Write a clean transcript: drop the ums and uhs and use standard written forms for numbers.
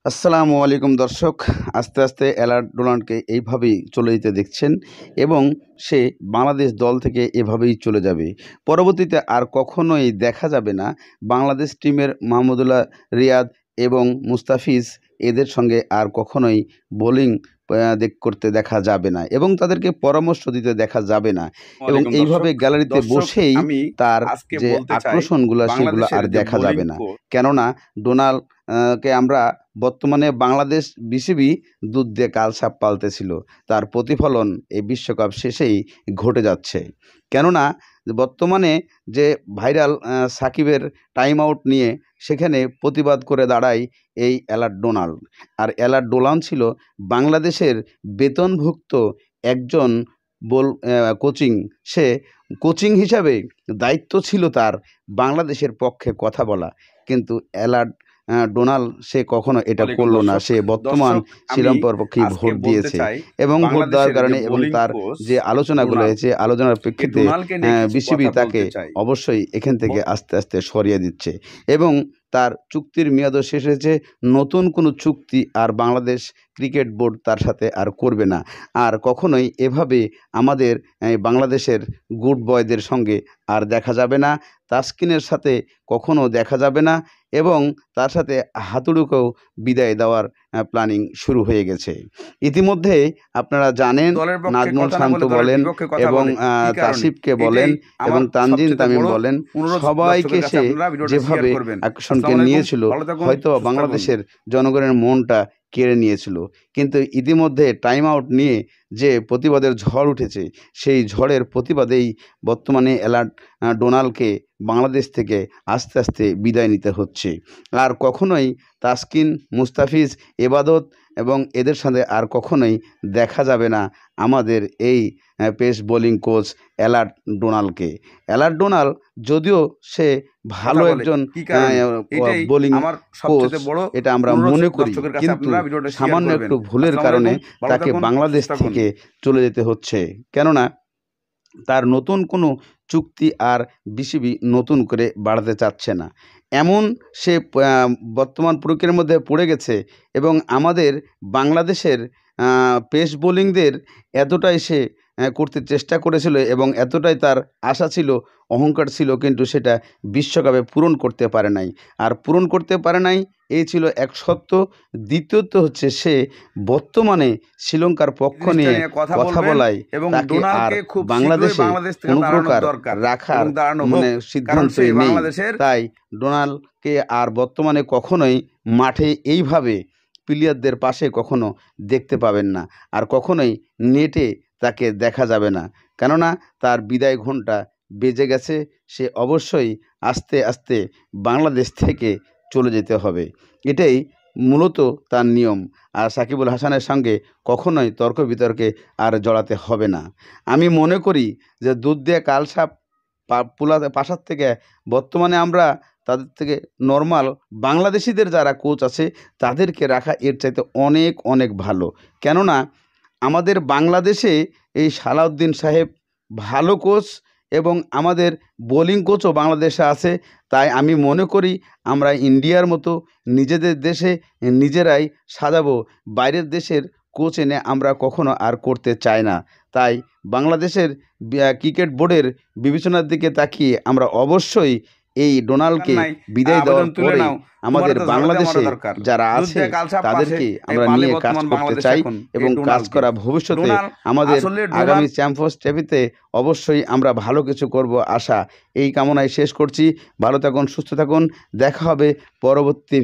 আসসালামু আলাইকুম দর্শক। আস্তে আস্তে অ্যালার্ট ডোনাল্ডকে এইভাবেই চলে যেতে দেখছেন এবং সে বাংলাদেশ দল থেকে এভাবেই চলে যাবে। পরবর্তীতে আর কখনোই দেখা যাবে না বাংলাদেশ টিমের মাহমুদুল্লাহ রিয়াদ এবং মুস্তাফিজ এদের সঙ্গে আর কখনোই বোলিং করতে দেখা যাবে না এবং তাদেরকে পরামর্শ দিতে দেখা যাবে না এবং ওয়ালাইকুম এইভাবে দর্শক। গ্যালারিতে দর্শক, বসেই আমি তার আজকে যে বলতে চাই আকর্ষণগুলো সেগুলো বাংলাদেশের আর যে দেখা বোলিং যাবে না। কোচ কেননা ডোনাল্ড কে আমরা বর্তমানে বাংলাদেশ বিসিবি দুধ দিয়ে কালসাপ পালতেছিল, তার প্রতিফলন এই বিশ্বকাপ শেষেই ঘটে যাচ্ছে। কেননা বর্তমানে যে ভাইরাল সাকিবের টাইম আউট নিয়ে সেখানে প্রতিবাদ করে দাঁড়ায় এই অ্যালার্ট ডোনাল্ড। আর অ্যালার্ট ডোনাল্ড ছিল বাংলাদেশের বেতনভুক্ত একজন কোচিং। সে কোচিং হিসাবে দায়িত্ব ছিল তার বাংলাদেশের পক্ষে কথা বলা, কিন্তু অ্যালার্ট ডোনাল্ড সে কখনো এটা ওয়ালাইকুম করলো না। দর্শক। সে বর্তমান দর্শক, আমি শ্রীলঙ্কার পক্ষেই আজকে ভোট বলতে দিয়েছে চাই এবং ভোট দেওয়ার বাংলাদেশের কারণে যে এবং বোলিং তার কোচ যে আলোচনাগুলো ডোনাল্ড, হয়েছে আলোচনার এই প্রেক্ষিতে ডোনাল্ডকে নিয়ে কিছু বিসিবি কথা তাকে বলতে চাই। অবশ্যই এখান থেকে আস্তে আস্তে সরিয়ে দিচ্ছে এবং তার চুক্তির মেয়াদও শেষ হয়েছে। নতুন কোনো চুক্তি আর বাংলাদেশ ক্রিকেট বোর্ড তার সাথে আর করবে না। আর কখনোই এভাবে আমাদের বাংলাদেশের গুড বয়দের সঙ্গে আর দেখা যাবে না। তাসকিনের সাথে কখনো দেখা যাবে না এবং তার সাথে হাতুড়ুকেও বিদায় দেওয়ার প্ল্যানিং শুরু হয়ে গেছে। ইতিমধ্যে আপনারা জানেন দলের পক্ষে নাজমুল কথা না শান্ত বলে দলের বলেন বিপক্ষে কথা এবং বলে, কি কারণে? তাসিফকে বলেন এটাই এবং আমার তানজিন সবচেয়ে তামিম বড় বলেন, অনুরোধ সবাইকে দর্শকের কাছে, সে আপনারা ভিডিওটা শেয়ার যেভাবে করবেন। আকর্ষণকে আসসালামু আলাইকুম, নিয়েছিল ভালো থাকুন, হয়তো সুস্থ থাকুন। বাংলাদেশের জনগণের মনটা কেড়ে নিয়েছিল, কিন্তু ইতিমধ্যে টাইম আউট নিয়ে যে প্রতিবাদের ঝড় উঠেছে সেই ঝড়ের প্রতিবাদেই বর্তমানে অ্যালার্ট ডোনাল্ডকে বাংলাদেশ থেকে আস্তে আস্তে বিদায় নিতে হচ্ছে। আর কখনোই তাসকিন, মুস্তাফিজ, এবাদত এবং এদের সাথে আর কখনোই দেখা যাবে না আমাদের এই পেস বোলিং কোচ অ্যালার্ট ডোনাল্ডকে। অ্যালার্ট ডোনাল্ড যদিও সে ভালো একজন বোলিং কোচ, এটা আমরা মনে করি, কিন্তু সামান্য একটু ভুলের কারণে তাকে বাংলাদেশ থেকে চলে যেতে হচ্ছে। কেননা তার নতুন কোনো চুক্তি আর বিসিবি নতুন করে বাড়াতে চাচ্ছে না, এমন সে বর্তমান প্রক্রিয়ার মধ্যে পড়ে গেছে এবং আমাদের বাংলাদেশের পেস বোলিংদের এতটাই সে করতে চেষ্টা করেছিল এবং এতটাই তার আশা ছিল, অহংকার ছিল, কিন্তু সেটা বিশ্বকাপে পূরণ করতে পারে নাই। আর পূরণ করতে পারে নাই এই ছিল এক সত্য। দ্বিতীয়ত হচ্ছে সে বর্তমানে শ্রীলঙ্কার পক্ষ নিয়ে কথা বলায় তাকে আর বাংলাদেশে কোনো প্রকার রাখার সিদ্ধান্তই নেই। তাই ডোনাল্ডকে আর বর্তমানে কখনোই মাঠে এইভাবে প্লেয়ারদের পাশে কখনো দেখতে পাবেন না, আর কখনোই নেটে তাকে দেখা যাবে না। কেননা তার বিদায় ঘণ্টা বেজে গেছে। সে অবশ্যই আস্তে আস্তে বাংলাদেশ থেকে চলে যেতে হবে, এটাই মূলত তার নিয়ম। আর সাকিবুল হাসানের সঙ্গে কখনোই তর্ক বিতর্কে আর জড়াতে হবে না। আমি মনে করি যে দুধ দিয়ে কালসাপ পাশার থেকে বর্তমানে আমরা তাদের থেকে নর্মাল বাংলাদেশিদের যারা কোচ আছে তাদেরকে রাখা এর চাইতে অনেক অনেক ভালো। কেননা আমাদের বাংলাদেশে এই সালাউদ্দিন সাহেব ভালো কোচ এবং আমাদের বোলিং কোচও বাংলাদেশে আছে। তাই আমি মনে করি আমরা ইন্ডিয়ার মতো নিজেদের দেশে নিজেরাই সাজাবো, বাইরের দেশের কোচ এনে আমরা কখনো আর করতে চাই না। তাই বাংলাদেশের ক্রিকেট বোর্ডের বিবেচনার দিকে তাকিয়ে আমরা অবশ্যই এই ডোনাল্ডকে বিদায় দেওয়ার পরে আমাদের বাংলাদেশে যারা আছে তাদেরকে আমরা নিয়ে কাজ করতে চাই এবং কাজ করা ভবিষ্যতে আমাদের আগামী চ্যাম্পিয়ন্স ট্রফিতে অবশ্যই আমরা ভালো কিছু করব আশা এই কামনায় শেষ করছি। ভালো থাকুন, সুস্থ থাকুন, দেখা হবে পরবর্তী